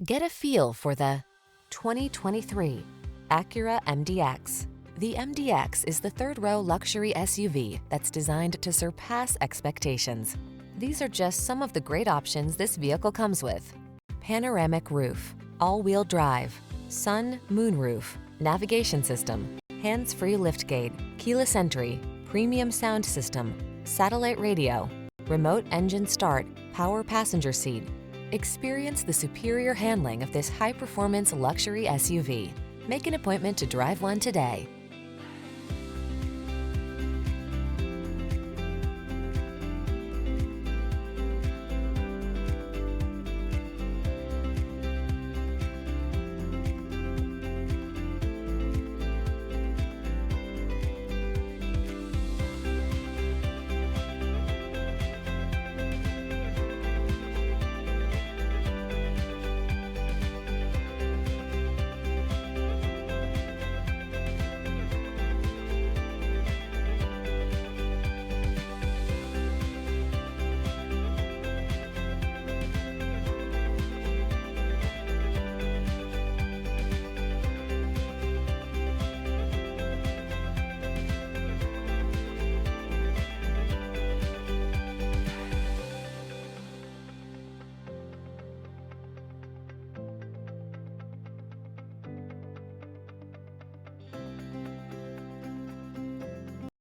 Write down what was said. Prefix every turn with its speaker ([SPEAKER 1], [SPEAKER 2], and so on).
[SPEAKER 1] Get a feel for the 2023 Acura MDX. The MDX is the third-row luxury SUV that's designed to surpass expectations. These are just some of the great options this vehicle comes with: panoramic roof, all-wheel drive, sun, moonroof, navigation system, hands-free liftgate, keyless entry, premium sound system, satellite radio, remote engine start, power passenger seat. Experience the superior handling of this high-performance luxury SUV. Make an appointment to drive one today.